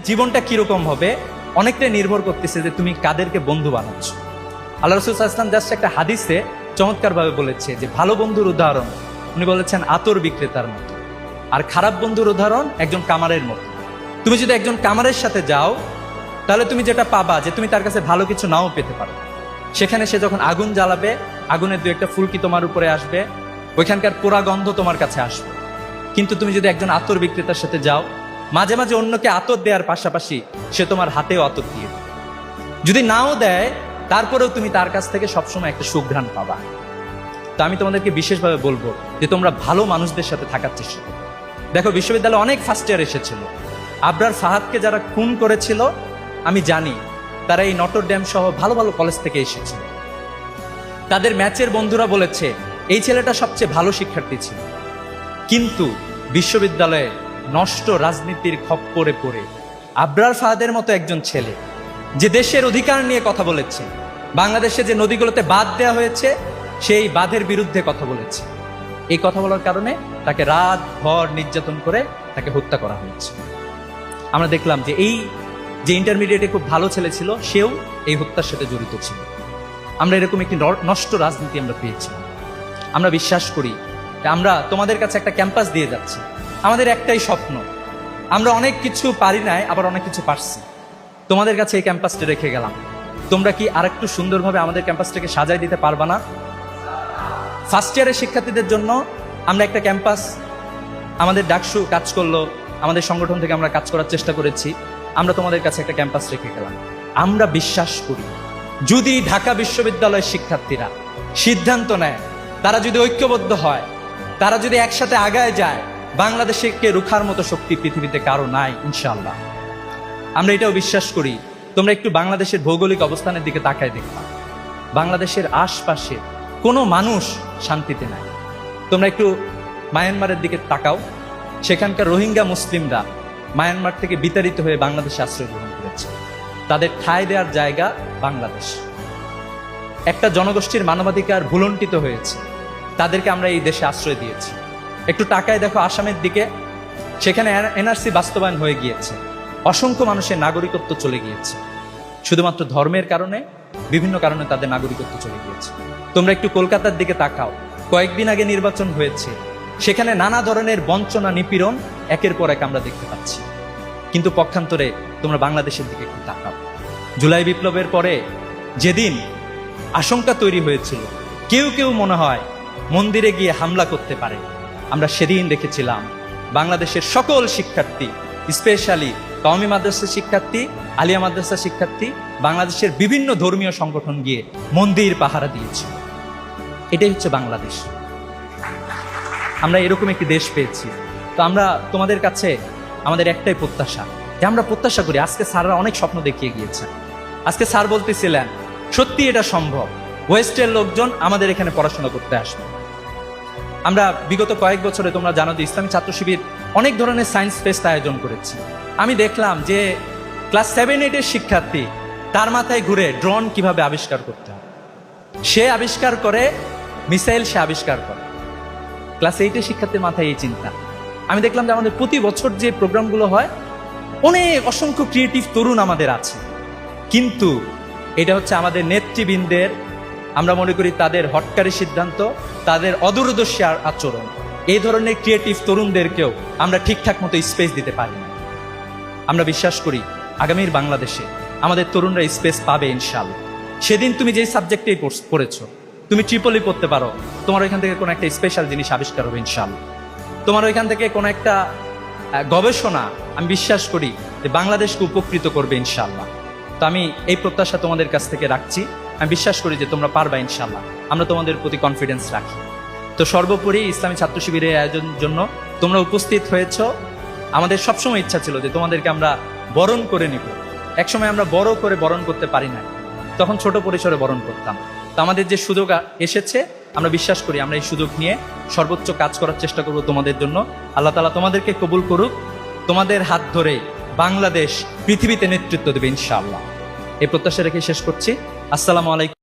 জীবনটা কিরকম হবে অনেকটাই নির্ভর করতেছে যে তুমি কাদেরকে বন্ধু বানাচ্ছ। আল্লাহ রাসূল সাল্লাল্লাহু আলাইহি ওয়াসাল্লাম জাস্ট একটা হাদিসে চমৎকারভাবে বলেছে যে ভালো বন্ধুর উদাহরণ উনি বলেছেন আতর বিক্রেতার মতো, আর খারাপ বন্ধুর উদাহরণ একজন কামারের মতো। তুমি যদি একজন কামারের সাথে যাও তাহলে তুমি যেটা পাবা যে তুমি তার কাছে ভালো কিছু নাও পেতে পারো। সেখানে সে যখন আগুন জ্বালাবে, আগুনের দু একটা ফুলকি তোমার উপরে আসবে, ওইখানকার পোড়া গন্ধ তোমার কাছে আসবে। কিন্তু তুমি যদি একজন আতর বিক্রেতার সাথে যাও, মাঝে মাঝে অন্যকে আতর দেওয়ার পাশাপাশি সে তোমার হাতেও আতর দিয়ে দেবে। যদি নাও দেয় তারপরেও তুমি তার কাছ থেকে সবসময় একটা সুঘ্রাণ পাবা। তো আমি তোমাদেরকে বিশেষভাবে বলবো যে তোমরা ভালো মানুষদের সাথে থাকার চেষ্টা করো। দেখো, বিশ্ববিদ্যালয়ে অনেক ফার্স্ট ইয়ার এসেছিল, আবরার ফাহাদকে যারা খুন করেছিল আমি জানি তারা এই নটর ডেম সহ ভালো ভালো কলেজ থেকে এসেছিল। তাদের ম্যাচের বন্ধুরা বলেছে এই ছেলেটা সবচেয়ে ভালো শিক্ষার্থী ছিল, কিন্তু বিশ্ববিদ্যালয়ে নষ্ট রাজনীতির খপ্পরে পড়ে আবরার ফাহাদের মতো একজন ছেলে যে দেশের অধিকার নিয়ে কথা বলেছে, বাংলাদেশে যে নদীগুলোতে বাঁধ দেওয়া হয়েছে সেই বাঁধের বিরুদ্ধে কথা বলেছে, এই কথা বলার কারণে তাকে রাত ভর নির্যাতন করে তাকে হত্যা করা হয়েছে। আমরা দেখলাম যে এই যে ইন্টারমিডিয়েটে খুব ভালো ছেলে ছিল সেও এই হত্যার সাথে জড়িত ছিল। আমরা এরকম একটি নষ্ট রাজনীতি আমরা পেয়েছি। আমরা বিশ্বাস করি যে আমরা তোমাদের কাছে একটা ক্যাম্পাস দিয়ে যাচ্ছি, আমাদের একটাই স্বপ্ন, আমরা অনেক কিছু পারি নাই, আবার অনেক কিছু পারছি, তোমাদের কাছে এই ক্যাম্পাসটা রেখে গেলাম। তোমরা কি আরেকটু সুন্দরভাবে আমাদের ক্যাম্পাসটাকে সাজায় দিতে পারবা না? ফার্স্ট ইয়ারের শিক্ষার্থীদের জন্য আমরা একটা ক্যাম্পাস, আমাদের ডাকসু কাজ করলো, আমাদের সংগঠন থেকে আমরা কাজ করার চেষ্টা করেছি, আমরা তোমাদের কাছে একটা ক্যাম্পাস রেখে গেলাম। আমরা বিশ্বাস করি যদি ঢাকা বিশ্ববিদ্যালয়ের শিক্ষার্থীরা সিদ্ধান্ত নেয়, তারা যদি ঐক্যবদ্ধ হয়, তারা যদি একসাথে আগায় যায়, বাংলাদেশকে রুখার মতো শক্তি পৃথিবীতে কারো নাই ইনশাআল্লাহ। আমরা এটাও বিশ্বাস করি, তোমরা একটু বাংলাদেশের ভৌগোলিক অবস্থানের দিকে তাকায় দেখবা, বাংলাদেশের আশপাশে কোনো মানুষ শান্তিতে নাই। তোমরা একটু মায়ানমারের দিকে তাকাও, সেখানকার রোহিঙ্গা মুসলিমরা মায়ানমার থেকে বিতাড়িত হয়ে বাংলাদেশে আশ্রয় গ্রহণ করেছে, তাদের ঠাঁই দেওয়ার জায়গা বাংলাদেশ। একটা জনগোষ্ঠীর মানবাধিকার ভুলণ্ঠিত হয়েছে, তাদেরকে আমরা এই দেশে আশ্রয় দিয়েছি। একটু তাকায় দেখো আসামের দিকে, সেখানে এনআরসি বাস্তবায়ন হয়ে গিয়েছে, অসংখ্য মানুষের নাগরিকত্ব চলে গিয়েছে, শুধুমাত্র ধর্মের কারণে, বিভিন্ন কারণে তাদের নাগরিকত্ব চলে গিয়েছে। তোমরা একটু কলকাতার দিকে তাকাও, কয়েকদিন আগে নির্বাচন হয়েছে, সেখানে নানা ধরনের বঞ্চনা নিপীড়ন একের পর এক আমরা দেখতে পাচ্ছি। কিন্তু পক্ষান্তরে তোমরা বাংলাদেশের দিকে একটু তাকাও, জুলাই বিপ্লবের পরে যেদিন আশঙ্কা তৈরি হয়েছিল কেউ কেউ মনে হয় মন্দিরে গিয়ে হামলা করতে পারে, আমরা সেদিন দেখেছিলাম বাংলাদেশের সকল শিক্ষার্থী, স্পেশালি কওমি মাদ্রাসার শিক্ষার্থী, আলিয়া মাদ্রাসার শিক্ষার্থী, বাংলাদেশের বিভিন্ন ধর্মীয় সংগঠন গিয়ে মন্দির পাহারা দিয়েছে। এটাই হচ্ছে বাংলাদেশ। আমরা এরকম একটি দেশ পেয়েছি। তো আমরা তোমাদের কাছে আমাদের একটাই প্রত্যাশা, যে আমরা প্রত্যাশা করি, আজকে স্যাররা অনেক স্বপ্ন দেখিয়ে গিয়েছেন, আজকে স্যার বলতেছিলেন সত্যি এটা সম্ভব, ওয়েস্টের লোকজন আমাদের এখানে পড়াশোনা করতে আসবে। আমরা বিগত কয়েক বছরে তোমরা জানো যে ইসলামী ছাত্র শিবির অনেক ধরনের সায়েন্স ফেস্ট আয়োজন করেছি। আমি দেখলাম যে ক্লাস 7-8-এর শিক্ষার্থী, তার মাথায় ঘুরে ড্রোন কিভাবে আবিষ্কার করতে হয়, সে আবিষ্কার করে, মিসাইল সে আবিষ্কার করে। ক্লাস 8-এর শিক্ষার্থীর মাথায় এই চিন্তা। আমি দেখলাম যে আমাদের প্রতি বছর যে প্রোগ্রামগুলো হয়, অনেক অসংখ্য ক্রিয়েটিভ তরুণ আমাদের আছে, কিন্তু এটা হচ্ছে আমাদের নেতৃবৃন্দের, আমরা মনে করি তাদের হটকারী সিদ্ধান্ত, তাদের অদূরদর্শী আচরণ, এই ধরনের ক্রিয়েটিভ তরুণদেরকেও আমরা ঠিকঠাক মতো স্পেস দিতে পারি না। আমরা বিশ্বাস করি আগামীর বাংলাদেশে আমাদের তরুণরা স্পেস পাবে ইনশাআল্লাহ। সেদিন তুমি যেই সাবজেক্টেই পড়েছো, তুমি ট্রিপলি পড়তে পারো, তোমার ওইখান থেকে কোনো একটা স্পেশাল জিনিস আবিষ্কার হবে ইনশাআল্লাহ। তোমার ওইখান থেকে কোনো একটা গবেষণা, আমি বিশ্বাস করি যে বাংলাদেশকে উপকৃত করবে ইনশাআল্লাহ। তো আমি এই প্রত্যাশা তোমাদের কাছ থেকে রাখছি, আমি বিশ্বাস করি যে তোমরা পারবা ইনশাআল্লাহ, আমরা তোমাদের প্রতি কনফিডেন্স রাখি। তো সর্বোপরি ইসলামী ছাত্র শিবিরের আয়োজনের জন্য তোমরা উপস্থিত হয়েছ, আমাদের সবসময় ইচ্ছা ছিল যে তোমাদেরকে আমরা বরণ করে নিব। একসময় আমরা বড় করে বরণ করতে পারি না, তখন ছোট পরিসরে বরণ করতাম। তো আমাদের যে সুযোগ এসেছে, আমরা বিশ্বাস করি আমরা এই সুযোগ নিয়ে সর্বোচ্চ কাজ করার চেষ্টা করব তোমাদের জন্য। আল্লাহ তাআলা তোমাদেরকে কবুল করুক, তোমাদের হাত ধরে বাংলাদেশ পৃথিবীতে নেতৃত্ব দেবে ইনশাআল্লাহ। এই প্রত্যাশা রেখে শেষ করছি। আসসালামু আলাইকুম।